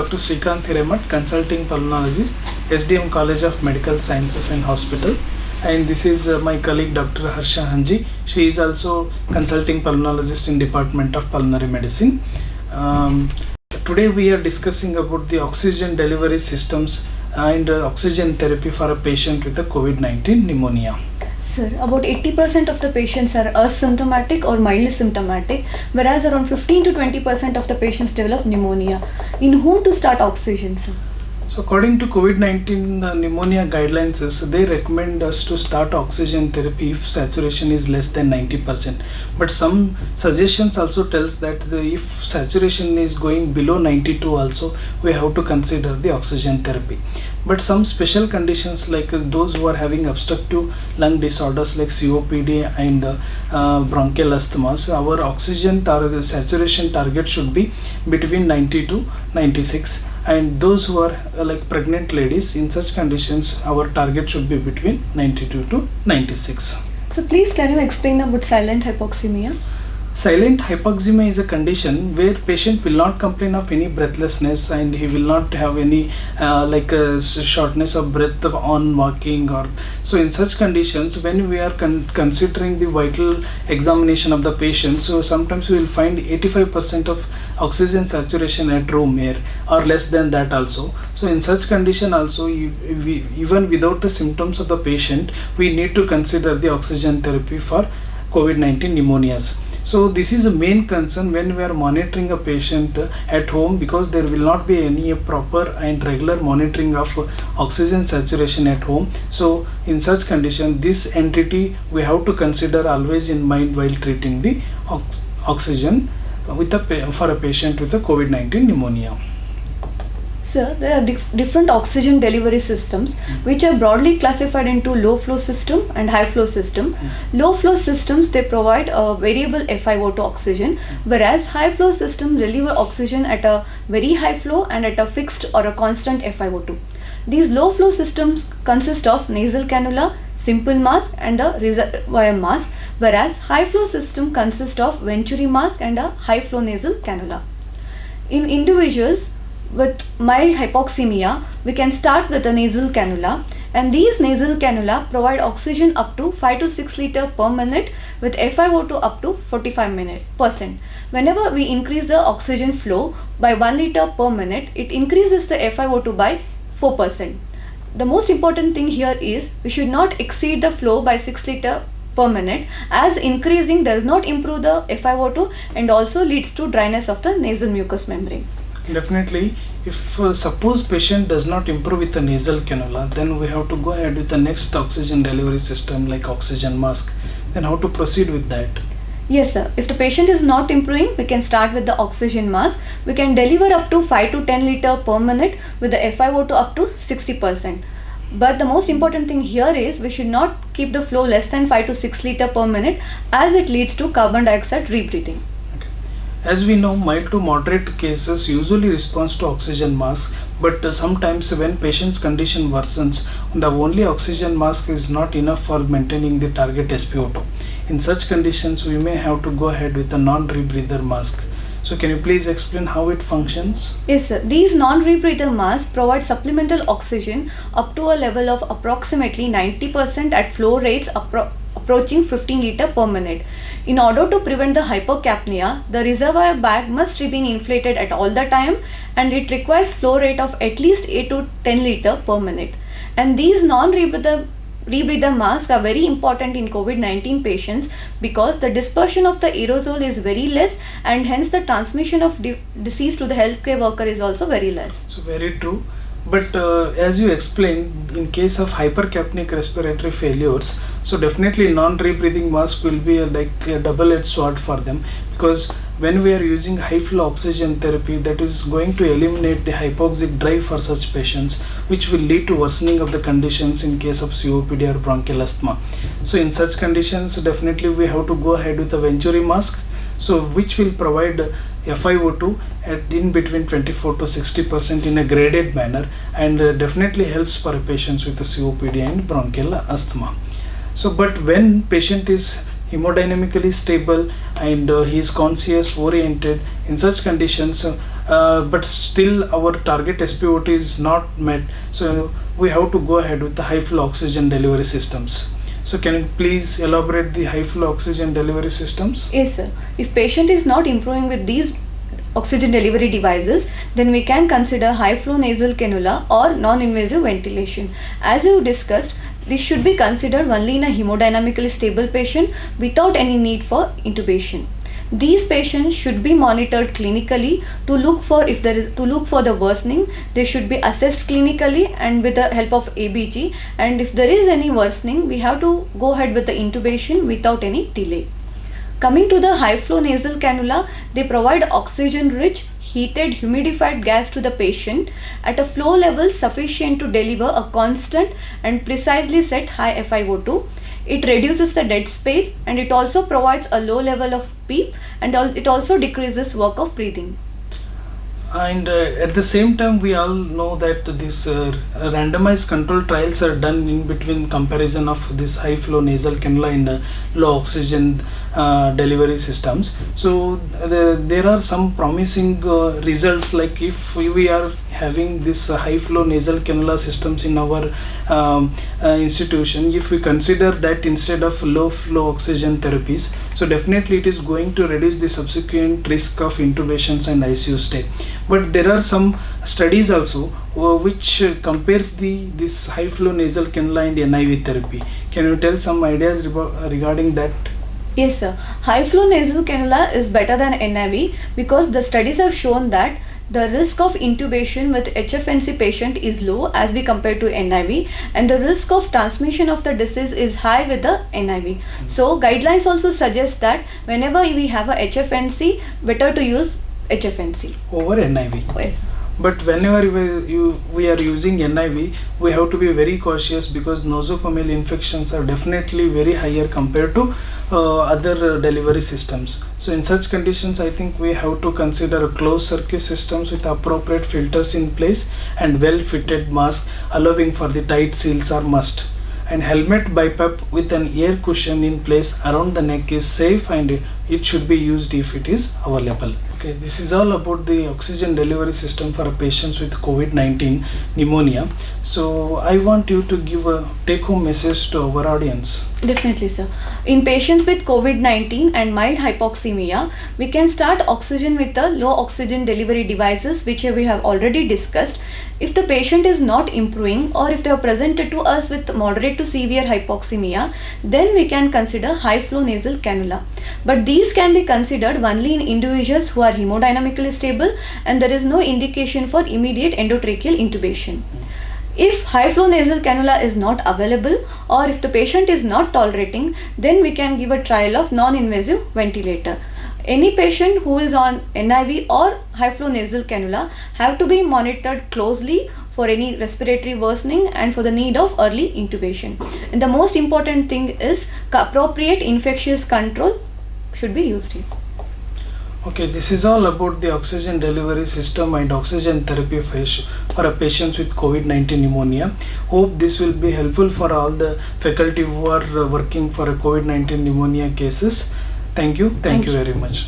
Dr. Srikanth Hiremat, consulting pulmonologist, SDM College of Medical Sciences and Hospital. And this is my colleague Dr. Harsha Hanji. She is also consulting pulmonologist in Department of Pulmonary Medicine. Today we are discussing about the oxygen delivery systems and oxygen therapy for a patient with a COVID-19 pneumonia. Sir, about 80% of the patients are asymptomatic or mildly symptomatic, whereas around 15 to 20% of the patients develop pneumonia. In whom to start oxygen, sir? So according to COVID-19 pneumonia guidelines, they recommend us to start oxygen therapy if saturation is less than 90%. But some suggestions also tells that if saturation is going below 92 also, we have to consider the oxygen therapy. But some special conditions like those who are having obstructive lung disorders like COPD and bronchial asthmas, our oxygen saturation target should be between 90 to 96. And those who are like pregnant ladies, in such conditions our target should be between 92 to 96. So please can you explain about silent hypoxemia? Silent hypoxemia is a condition where patient will not complain of any breathlessness and he will not have any shortness of breath on walking or so. In such conditions, when we are considering the vital examination of the patient, so sometimes we will find 85% of oxygen saturation at room air or less than that also. So in such condition also, even without the symptoms of the patient, we need to consider the oxygen therapy for COVID-19 pneumonias. So this is a main concern when we are monitoring a patient at home, because there will not be any proper and regular monitoring of oxygen saturation at home. So in such condition, this entity we have to consider always in mind while treating the oxygen for a patient with a COVID-19 pneumonia. Sir, there are different oxygen delivery systems which are broadly classified into low flow system and high flow system. Low flow systems, they provide a variable FiO2 oxygen, whereas high flow system deliver oxygen at a very high flow and at a fixed or a constant FiO2. These low flow systems consist of nasal cannula, simple mask and a reservoir mask, whereas high flow system consists of venturi mask and a high flow nasal cannula. In individuals with mild hypoxemia, we can start with a nasal cannula, and these nasal cannula provide oxygen up to 5 to 6 liters per minute with FiO2 up to 45%. Whenever we increase the oxygen flow by 1 liter per minute, it increases the FiO2 by 4%. The most important thing here is we should not exceed the flow by 6 liters per minute, as increasing does not improve the FiO2 and also leads to dryness of the nasal mucous membrane. Definitely, if suppose patient does not improve with the nasal cannula, then we have to go ahead with the next oxygen delivery system like oxygen mask. Then how to proceed with that? Yes, sir. If the patient is not improving, we can start with the oxygen mask. We can deliver up to 5 to 10 liters per minute with the FiO2 up to 60%. But the most important thing here is we should not keep the flow less than 5 to 6 liters per minute, as it leads to carbon dioxide rebreathing. As we know, mild to moderate cases usually respond to oxygen mask, but sometimes when patient's condition worsens, the only oxygen mask is not enough for maintaining the target SpO2. In such conditions, we may have to go ahead with a non-rebreather mask. So can you please explain how it functions? Yes, sir. These non-rebreather masks provide supplemental oxygen up to a level of approximately 90% at flow rates approaching 15 liters per minute. In order to prevent the hypocapnia, the reservoir bag must remain inflated at all the time, and it requires flow rate of at least 8 to 10 liters per minute. And these non-rebreather masks are very important in COVID-19 patients because the dispersion of the aerosol is very less, and hence the transmission of disease to the healthcare worker is also very less. So very true. But as you explained, in case of hypercapnic respiratory failures, so definitely non-rebreathing mask will be like a double-edged sword for them, because when we are using high flow oxygen therapy, that is going to eliminate the hypoxic drive for such patients, which will lead to worsening of the conditions in case of COPD or bronchial asthma. So in such conditions, definitely we have to go ahead with a venturi mask, so which will provide FiO2 at in between 24 to 60% in a graded manner, and definitely helps for patients with the COPD and bronchial asthma. So but when patient is hemodynamically stable and he is conscious oriented, in such conditions but still our target SpO2 is not met. So we have to go ahead with the high flow oxygen delivery systems. So can you please elaborate the high flow oxygen delivery systems? Yes, sir. If patient is not improving with these oxygen delivery devices, then we can consider high flow nasal cannula or non-invasive ventilation. As you discussed, this should be considered only in a hemodynamically stable patient without any need for intubation. These patients should be monitored clinically to look for the worsening. They should be assessed clinically and with the help of ABG. And if there is any worsening, we have to go ahead with the intubation without any delay. Coming to the high flow nasal cannula, they provide oxygen rich, heated, humidified gas to the patient at a flow level sufficient to deliver a constant and precisely set high FiO2. It reduces the dead space and it also provides a low level of PEEP, and it also decreases work of breathing. And at the same time, we all know that these randomized control trials are done in between comparison of this high flow nasal cannula and low oxygen delivery systems. So there are some promising results, like if we are having this high flow nasal cannula systems in our institution, if we consider that instead of low flow oxygen therapies, so definitely it is going to reduce the subsequent risk of intubations and ICU stay. But there are some studies also which compares this high flow nasal cannula and NIV therapy. Can you tell some ideas regarding that? Yes, sir. High flow nasal cannula is better than NIV because the studies have shown that the risk of intubation with HFNC patient is low as we compare to NIV, and the risk of transmission of the disease is high with the NIV. So guidelines also suggest that whenever we have a HFNC, better to use HFNC over NIV. Yes. But whenever we are using NIV, we have to be very cautious because nosocomial infections are definitely very higher compared to other delivery systems. So in such conditions, I think we have to consider closed circuit systems with appropriate filters in place and well fitted mask allowing for the tight seals are must. And helmet BiPAP with an ear cushion in place around the neck is safe and it should be used if it is available. Okay, this is all about the oxygen delivery system for patients with COVID-19 pneumonia. So I want you to give a take-home message to our audience. Definitely, sir. In patients with COVID-19 and mild hypoxemia, we can start oxygen with the low oxygen delivery devices, which we have already discussed. If the patient is not improving or if they are presented to us with moderate to severe hypoxemia, then we can consider high flow nasal cannula. But these can be considered only in individuals who are hemodynamically stable and there is no indication for immediate endotracheal intubation. If high flow nasal cannula is not available or if the patient is not tolerating, then we can give a trial of non-invasive ventilator. Any patient who is on NIV or high flow nasal cannula have to be monitored closely for any respiratory worsening and for the need of early intubation. And the most important thing is appropriate infectious control should be used here. Okay, this is all about the oxygen delivery system and oxygen therapy for patients with COVID-19 pneumonia. Hope this will be helpful for all the faculty who are working for COVID-19 pneumonia cases. Thank you. Thank you very much.